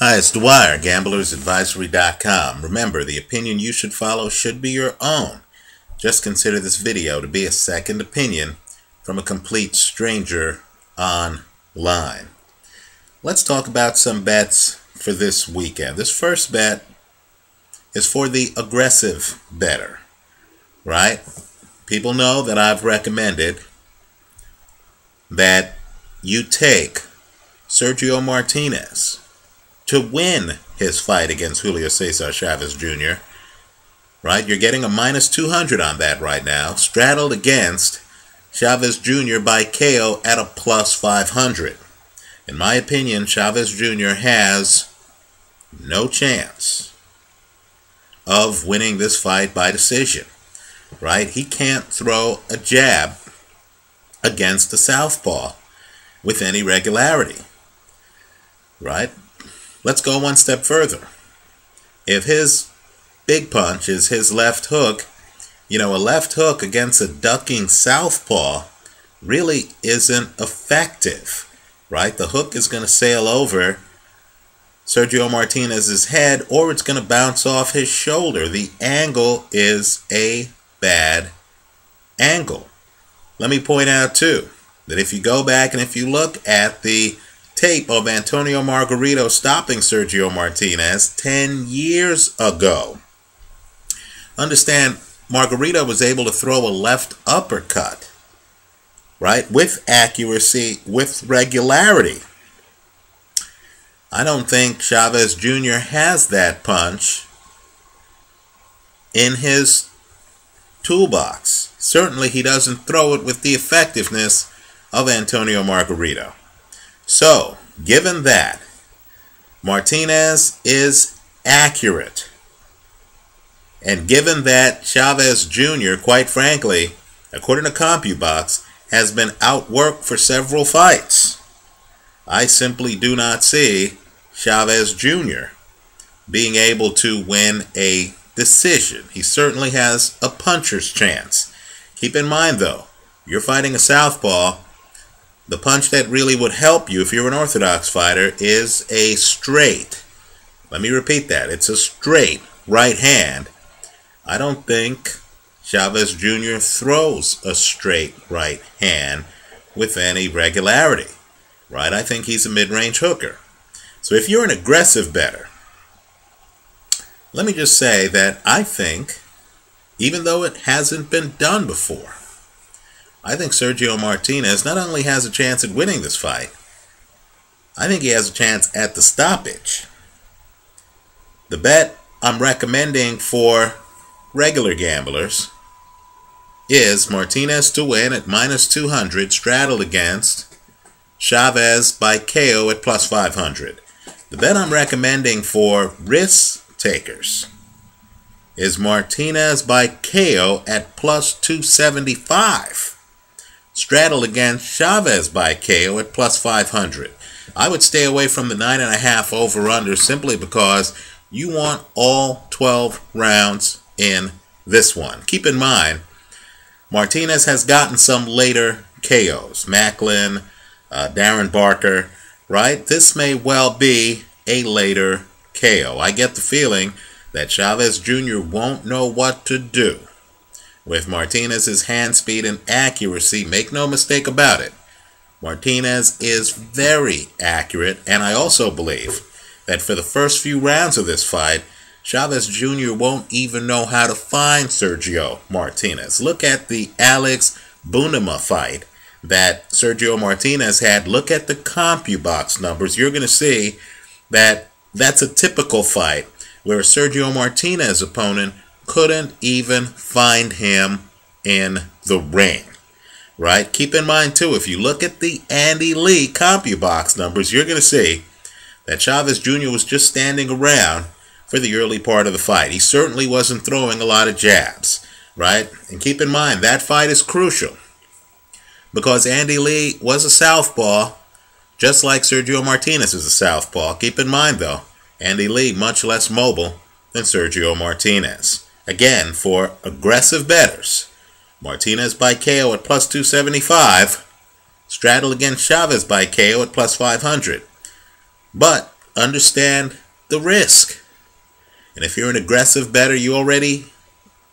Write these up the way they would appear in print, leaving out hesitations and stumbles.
Hi, it's Dwyer, gamblersadvisory.com. Remember, the opinion you should follow should be your own. Just consider this video to be a second opinion from a complete stranger online. Let's talk about some bets for this weekend. This first bet is for the aggressive bettor, right? People know that I've recommended that you take Sergio Martinez to win his fight against Julio Cesar Chavez Jr. Right? You're getting a minus 200 on that right now, straddled against Chavez Jr. by KO at a plus 500. In my opinion, Chavez Jr. has no chance of winning this fight by decision. Right? He can't throw a jab against the southpaw with any regularity. Right? Let's go one step further. If his big punch is his left hook, a left hook against a ducking southpaw really isn't effective, right? The hook is going to sail over Sergio Martinez's head, or it's going to bounce off his shoulder. The angle is a bad angle. Let me point out, too, that if you go back and if you look at the tape of Antonio Margarito stopping Sergio Martinez 10 years ago, understand Margarito was able to throw a left uppercut, right, with accuracy, with regularity. I don't think Chavez Jr. has that punch in his toolbox. Certainly he doesn't throw it with the effectiveness of Antonio Margarito. So, given that Martinez is accurate, and given that Chavez Jr., quite frankly, according to CompuBox, has been outworked for several fights, I simply do not see Chavez Jr. being able to win a decision. He certainly has a puncher's chance. Keep in mind, though, you're fighting a southpaw. The punch that really would help you if you're an orthodox fighter is a straight. Let me repeat that. It's a straight right hand. I don't think Chavez Jr. throws a straight right hand with any regularity. Right? I think he's a mid-range hooker. So if you're an aggressive bettor, let me just say that I think, even though it hasn't been done before, I think Sergio Martinez not only has a chance at winning this fight, I think he has a chance at the stoppage. The bet I'm recommending for regular gamblers is Martinez to win at minus 200, straddled against Chavez by KO at plus 500. The bet I'm recommending for risk takers is Martinez by KO at plus 275. Straddled against Chavez by KO at plus 500. I would stay away from the 9.5 over-under simply because you want all 12 rounds in this one. Keep in mind, Martinez has gotten some later KOs. Macklin, Darren Barker, right? This may well be a later KO. I get the feeling that Chavez Jr. won't know what to do with Martinez's hand speed and accuracy. Make no mistake about it, Martinez is very accurate, and I also believe that for the first few rounds of this fight, Chavez Jr. won't even know how to find Sergio Martinez. Look at the Alex Bunema fight that Sergio Martinez had. Look at the CompuBox numbers. You're going to see that that's a typical fight where a Sergio Martinez opponent couldn't even find him in the ring, right? Keep in mind, too, if you look at the Andy Lee CompuBox numbers, you're going to see that Chavez Jr. was just standing around for the early part of the fight. He certainly wasn't throwing a lot of jabs, right? And keep in mind, that fight is crucial because Andy Lee was a southpaw, just like Sergio Martinez is a southpaw. Keep in mind, though, Andy Lee much less mobile than Sergio Martinez. Again, for aggressive bettors, Martinez by KO at plus 275, straddled against Chavez by KO at plus 500. But understand the risk. And if you're an aggressive bettor, you already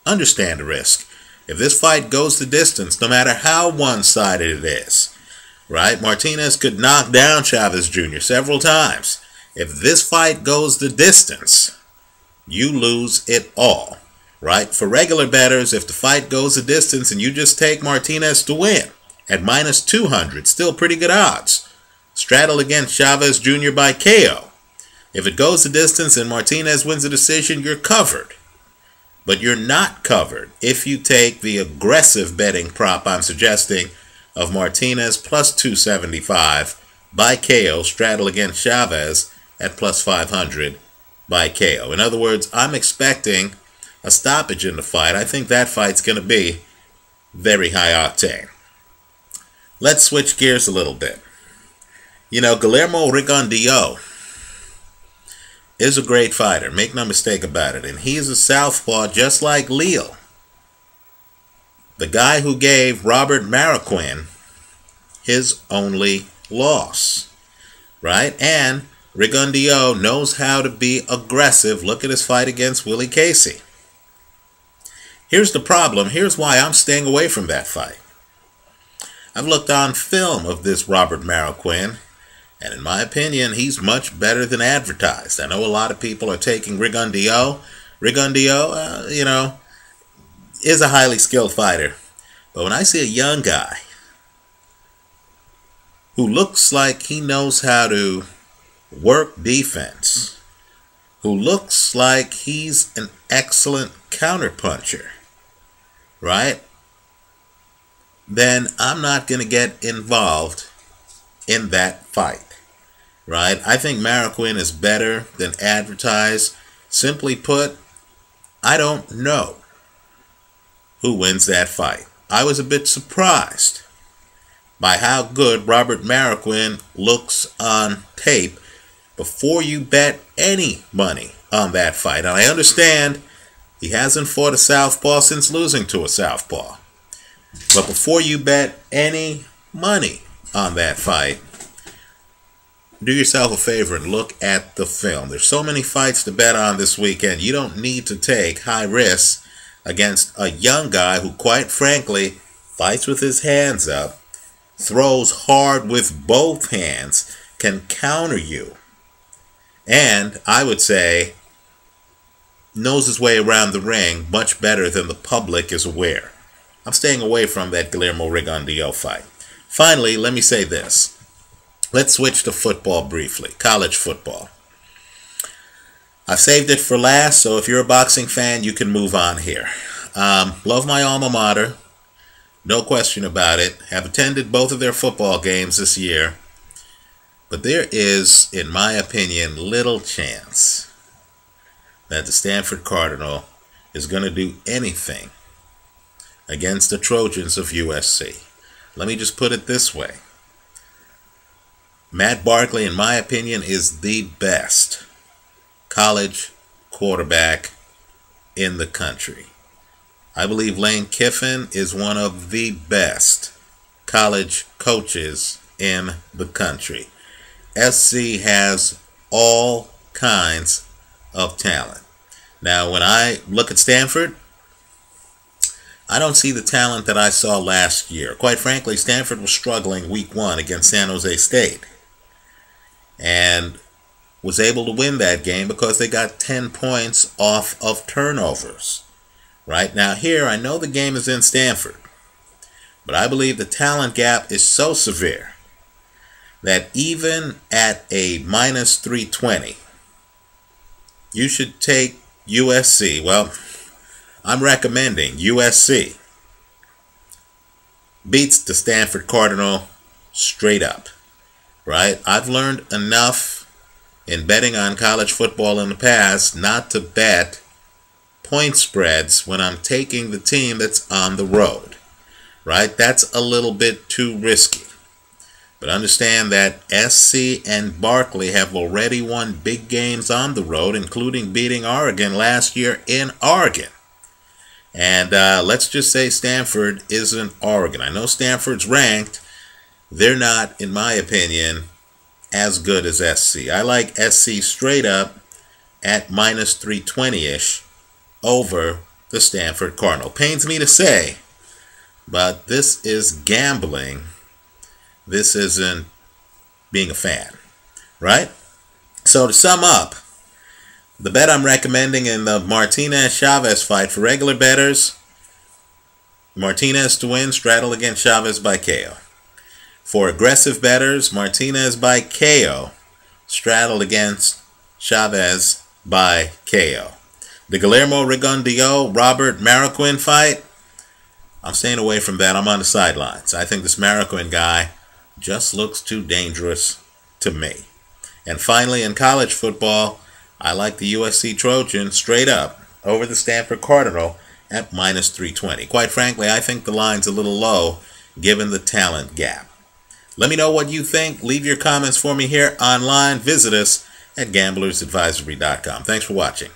understand the risk. If this fight goes the distance, no matter how one-sided it is, right? Martinez could knock down Chavez Jr. several times. If this fight goes the distance, you lose it all, right? For regular bettors, if the fight goes the distance and you just take Martinez to win at minus 200, still pretty good odds. Straddle against Chavez Jr. by KO. If it goes the distance and Martinez wins the decision, you're covered. But you're not covered if you take the aggressive betting prop I'm suggesting of Martinez plus 275 by KO, straddle against Chavez at plus 500 by KO. In other words, I'm expecting a stoppage in the fight. I think that fight's going to be very high octane. Let's switch gears a little bit. You know, Guillermo Rigondeaux is a great fighter, make no mistake about it, and he is a southpaw just like Leal, the guy who gave Robert Marroquin his only loss, right? And Rigondeaux knows how to be aggressive. Look at his fight against Willie Casey. Here's the problem. Here's why I'm staying away from that fight. I've looked on film of this Robert Marroquin, and in my opinion, he's much better than advertised. I know a lot of people are taking Rigondeaux. Rigondeaux, you know, is a highly skilled fighter. But when I see a young guy who looks like he knows how to work defense, who looks like he's an excellent counterpuncher, right? Then I'm not going to get involved in that fight. Right? I think Marroquin is better than advertised. Simply put, I don't know who wins that fight. I was a bit surprised by how good Robert Marroquin looks on tape before you bet any money on that fight. And I understand he hasn't fought a southpaw since losing to a southpaw. But before you bet any money on that fight, do yourself a favor and look at the film. There's so many fights to bet on this weekend. You don't need to take high risks against a young guy who, quite frankly, fights with his hands up, throws hard with both hands, can counter you, and I would say knows his way around the ring much better than the public is aware. I'm staying away from that Guillermo Rigondeaux fight. Finally, let me say this. Let's switch to football briefly, college football. I've saved it for last, so if you're a boxing fan, you can move on here. Love my alma mater, no question about it. Have attended both of their football games this year. But there is, in my opinion, little chance that the Stanford Cardinal is going to do anything against the Trojans of USC. Let me just put it this way. Matt Barkley, in my opinion, is the best college quarterback in the country. I believe Lane Kiffin is one of the best college coaches in the country. SC has all kinds of talent. Now, when I look at Stanford, I don't see the talent that I saw last year. Quite frankly, Stanford was struggling week 1 against San Jose State and was able to win that game because they got 10 points off of turnovers. Right now here, I know the game is in Stanford, but I believe the talent gap is so severe that even at a minus 320, you should take USC. Well, I'm recommending USC beats the Stanford Cardinal straight up, right? I've learned enough in betting on college football in the past not to bet point spreads when I'm taking the team that's on the road, right? That's a little bit too risky. But understand that SC and Barkley have already won big games on the road, including beating Oregon last year in Oregon. And let's just say Stanford isn't Oregon. I know Stanford's ranked. They're not, in my opinion, as good as SC. I like SC straight up at minus 320-ish over the Stanford Cardinal. Pains me to say, but this is gambling. This isn't being a fan, right? So to sum up, the bet I'm recommending in the Martinez-Chavez fight for regular bettors, Martinez to win, straddle against Chavez by KO. For aggressive bettors, Martinez by KO, straddle against Chavez by KO. The Guillermo Rigondeaux, Robert Marroquin fight, I'm staying away from that. I'm on the sidelines. I think this Marroquin guy just looks too dangerous to me. And finally, in college football, I like the USC Trojan straight up over the Stanford Cardinal at minus 320. Quite frankly, I think the line's a little low given the talent gap. Let me know what you think. Leave your comments for me here online. Visit us at gamblersadvisory.com. Thanks for watching.